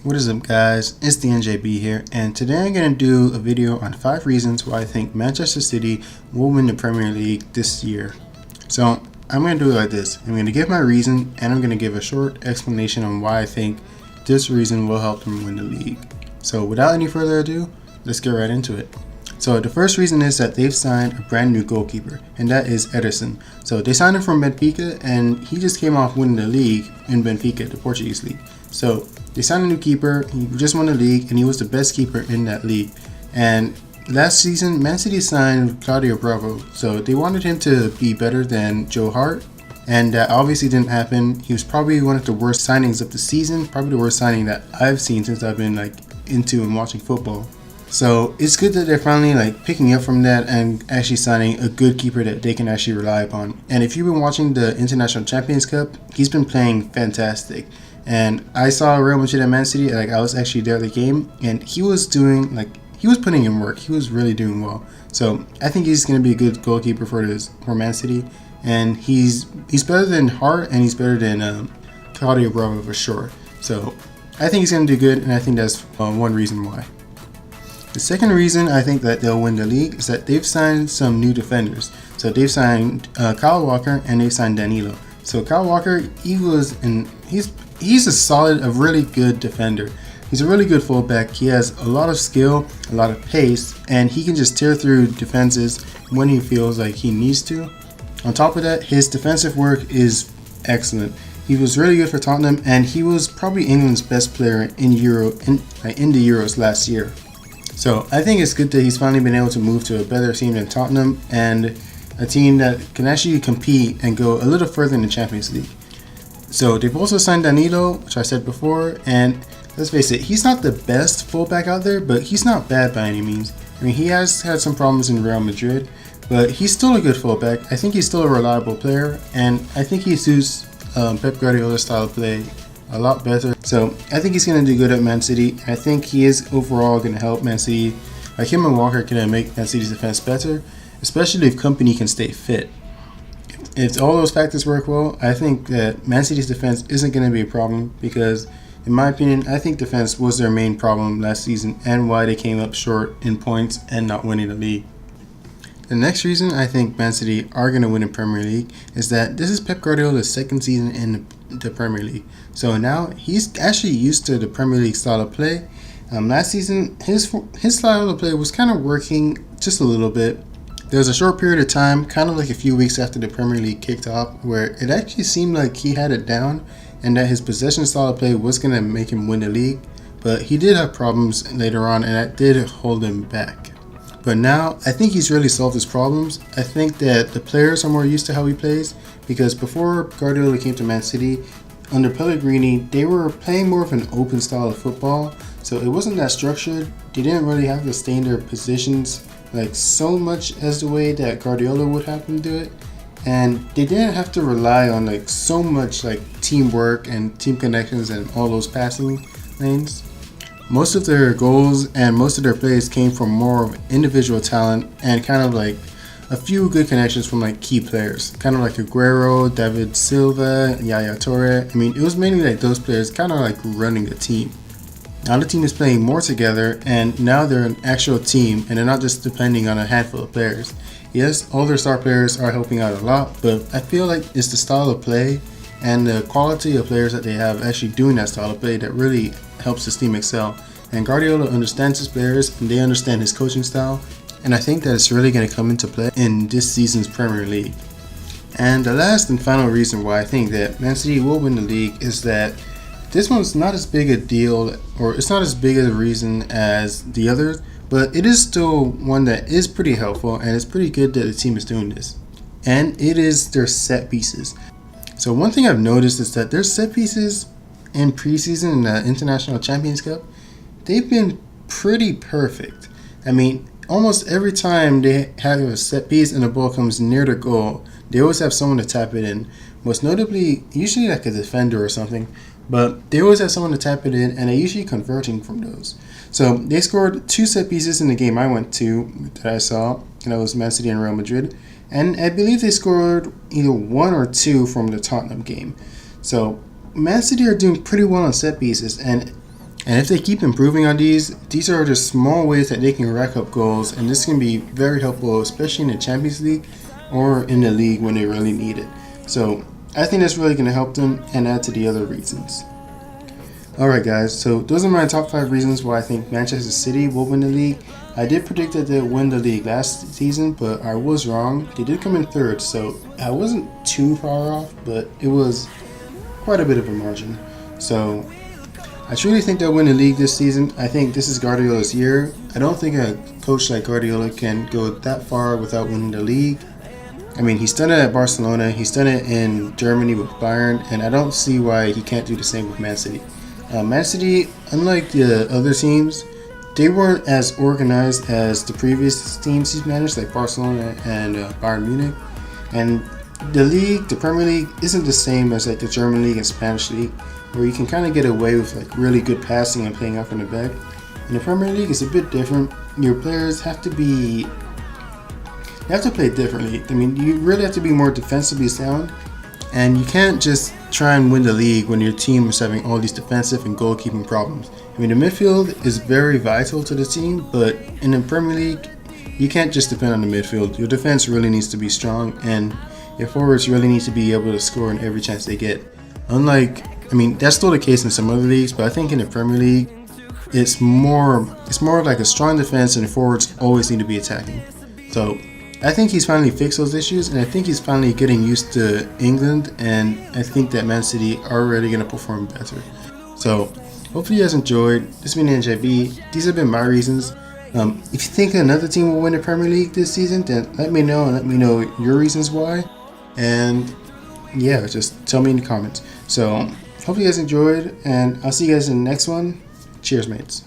What is up, guys? It's the NJB here, and today I'm going to do a video on 5 reasons why I think Manchester City will win the Premier League this year. So I'm going to do it like this. I'm going to give my reason, and I'm going to give a short explanation on why I think this reason will help them win the league. So without any further ado, let's get right into it. So the first reason is that they've signed a brand new goalkeeper, and that is Ederson. So they signed him from Benfica, and he just came off winning the league in Benfica, the Portuguese league. So they signed a new keeper, he just won the league, and he was the best keeper in that league. And last season, Man City signed Claudio Bravo, so they wanted him to be better than Joe Hart, and that obviously didn't happen. He was probably one of the worst signings of the season, probably the worst signing that I've seen since I've been into and watching football. So it's good that they're finally picking up from that and actually signing a good keeper that they can actually rely upon. And if you've been watching the International Champions Cup, he's been playing fantastic. And I saw Real Madrid at Man City, I was actually there at the game, and he was doing, he was putting in work. He was really doing well. So I think he's going to be a good goalkeeper for Man City. And he's better than Hart, and he's better than Claudio Bravo for sure. So I think he's going to do good, and I think that's one reason why. The second reason I think that they'll win the league is that they've signed some new defenders. So they've signed Kyle Walker, and they've signed Danilo. So Kyle Walker, he's a really good defender. He's a really good fullback. He has a lot of skill, a lot of pace, and he can just tear through defenses when he feels like he needs to. On top of that, his defensive work is excellent. He was really good for Tottenham, and he was probably England's best player in the Euros last year. So I think it's good that he's finally been able to move to a better team than Tottenham, and a team that can actually compete and go a little further in the Champions League. So they've also signed Danilo, which I said before, and let's face it, he's not the best fullback out there, but he's not bad by any means. I mean, he has had some problems in Real Madrid, but he's still a good fullback. I think he's still a reliable player, and I think he suits Pep Guardiola's style of play a lot better. So I think he's going to do good at Man City. I think he is overall going to help Man City. Him and Walker can make Man City's defense better, especially if Company can stay fit. If all those factors work well, I think that Man City's defense isn't going to be a problem because, in my opinion, I think defense was their main problem last season and why they came up short in points and not winning the league. The next reason I think Man City are going to win the Premier League is that this is Pep Guardiola's second season in the Premier League. So now he's actually used to the Premier League style of play. Last season, his style of play was kind of working just a little bit. There was a short period of time, kind of like a few weeks after the Premier League kicked off, where it actually seemed like he had it down and that his possession style of play was going to make him win the league. But he did have problems later on, and that did hold him back. But now, I think he's really solved his problems. I think that the players are more used to how he plays, because before Guardiola came to Man City, under Pellegrini, they were playing more of an open style of football, so it wasn't that structured. They didn't really have to stay in their positions so much as the way that Guardiola would have them do it, and they didn't have to rely on so much teamwork and team connections and all those passing lanes. Most of their goals and most of their plays came from more of individual talent and kind of a few good connections from key players, kind of like Aguero, David Silva, Yaya Toure. I mean, it was mainly those players kind of running the team. Now the team is playing more together, and now they're an actual team, and they're not just depending on a handful of players. Yes, all their star players are helping out a lot, but I feel like it's the style of play and the quality of players that they have actually doing that style of play that really helps this team excel. And Guardiola understands his players, and they understand his coaching style, and I think that it's really going to come into play in this season's Premier League. And the last and final reason why I think that Man City will win the league is that this one's not as big a deal, or it's not as big a reason as the others, but it is still one that is pretty helpful, and it's pretty good that the team is doing this. And it is their set pieces. So one thing I've noticed is that their set pieces in preseason in the International Champions Cup, they've been pretty perfect. I mean, almost every time they have a set piece and the ball comes near the goal, they always have someone to tap it in. Most notably, usually a defender or something, but they always have someone to tap it in, and they're usually converting from those. So they scored 2 set pieces in the game I went to that I saw, and that was Man City and Real Madrid, and I believe they scored either 1 or 2 from the Tottenham game. So Man City are doing pretty well on set pieces, and And if they keep improving on these are just small ways that they can rack up goals, and this can be very helpful, especially in the Champions League or in the league when they really need it. So I think that's really going to help them and add to the other reasons. Alright guys, so those are my top 5 reasons why I think Manchester City will win the league. I did predict that they'd win the league last season, but I was wrong. They did come in 3rd, so I wasn't too far off, but it was quite a bit of a margin. So I truly think they'll win the league this season. I think this is Guardiola's year. I don't think a coach like Guardiola can go that far without winning the league. I mean, he's done it at Barcelona, he's done it in Germany with Bayern, and I don't see why he can't do the same with Man City. Man City, unlike the other teams, they weren't as organized as the previous teams he's managed, like Barcelona and Bayern Munich. And the league, the Premier League, isn't the same as like the German league and Spanish league, where you can kind of get away with like really good passing and playing out from the back. In the Premier League, it's a bit different. Your players have to play differently. I mean, you really have to be more defensively sound, and you can't just try and win the league when your team is having all these defensive and goalkeeping problems. I mean, the midfield is very vital to the team, but in the Premier League, you can't just depend on the midfield. Your defense really needs to be strong, and your forwards really need to be able to score in every chance they get. Unlike, I mean, that's still the case in some other leagues, but I think in the Premier League, it's more like a strong defense, and the forwards always need to be attacking. So I think he's finally fixed those issues, and I think he's finally getting used to England, and I think that Man City are already going to perform better. So hopefully you guys enjoyed. This has been NJB. These have been my reasons. If you think another team will win the Premier League this season, then let me know, and let me know your reasons why. And yeah, just tell me in the comments. So hopefully you guys enjoyed, and I'll see you guys in the next one. Cheers, mates.